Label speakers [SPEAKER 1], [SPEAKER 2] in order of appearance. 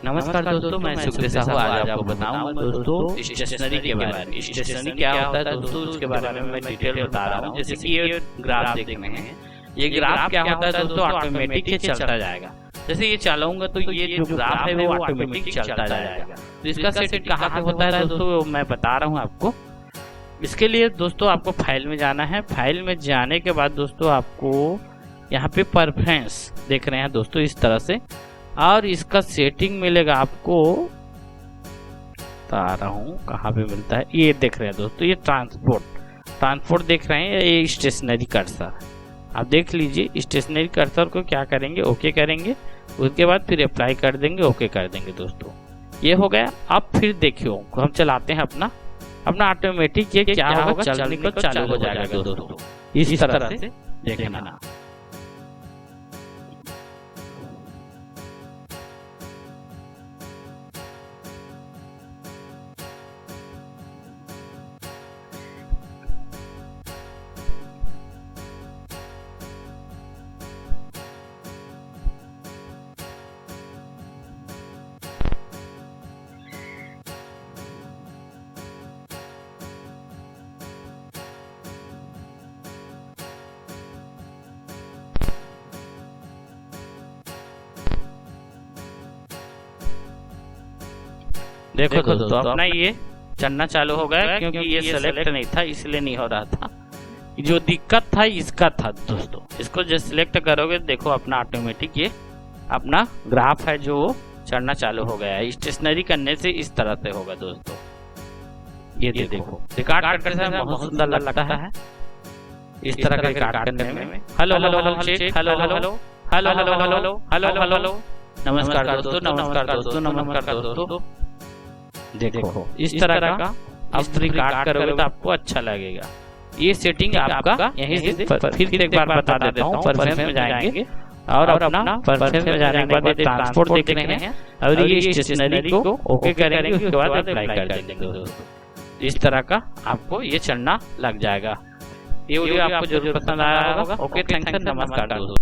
[SPEAKER 1] नमस्कार दोस्तों, मैं सुखदेव साहू आज आपको बताऊंगा दोस्तों स्टेशनरी के बारे में। स्टेशनरी क्या होता है दोस्तों, उसके बारे में मैं डिटेल बता रहा हूँ। जैसे कि ये ग्राफ देख रहे हैं, ये ग्राफ क्या होता है दोस्तों, ऑटोमेटिक ही चलता जाएगा। जैसे ये चलाऊंगा तो ये जो ग्राफ है वो ऑटोमेटिक चलता जाएगा। तो इसका सेटिंग कहाँ पे होता है दोस्तों, मैं बता रहा हूँ आपको। इसके लिए दोस्तों आपको फाइल में जाना है। फाइल में जाने के बाद दोस्तों आपको यहाँ पे प्रेफरेंस देख रहे हैं दोस्तों इस तरह से, और इसका सेटिंग मिलेगा आपको। बता रहा हूँ कहाँ पे मिलता है, ये देख रहे हैं दोस्तों, ये ट्रांसपोर्ट देख रहे हैं, ये स्टेशनरी कर्सर आप देख लीजिए। स्टेशनरी कर्सर को क्या करेंगे, ओके करेंगे, उसके बाद फिर अप्लाई कर देंगे, ओके कर देंगे दोस्तों। ये हो गया। अब फिर देखियो हम चलाते हैं अपना ऑटोमेटिक ये क्या होगा, चलने को चालू हो जाएगा दोस्तों इस तरह से देखना। देखो दोस्तों अपना ये चलना चालू हो गया, क्योंकि ये सेलेक्ट नहीं था इसलिए नहीं हो रहा था। जो दिक्कत था इसका था दोस्तों, इसको जब सिलेक्ट करोगे देखो अपना ऑटोमेटिक ये अपना ग्राफ है जो चढ़ना चालू हो गया है। स्टेशनरी करने से इस तरह से होगा दोस्तों। ये देखो रिकॉर्ड करने में बहुत सुंदर लगता है इस तरह का रिकॉर्ड करने में। Hello hello hello check, hello hello hello hello hello hello hello hello, नमस्कार दोस्तों, नमस्कार दोस्तों, नमस्कार दोस्तों। देखो इस तरह का आप रिकॉर्ड करोगे तो आपको अच्छा लगेगा। ये सेटिंग आपका यहीं से फिर एक बार बता देता हूँ। परफॉर्मेंस में जाएंगे और अपना परफॉर्मेंस में जाने के बाद ट्रांसपोर्ट देख रहे हैं और ये स्टेशनरी को ओके करेंगे, उसके बाद अप्लाई कर देंगे दोस्तों। इस तरह का आपको ये चलना लग जाएगा। ये वीडियो आपको जरूर पसंद आया होगा। ओके, थैंक्स, नमस्कार दोस्तों।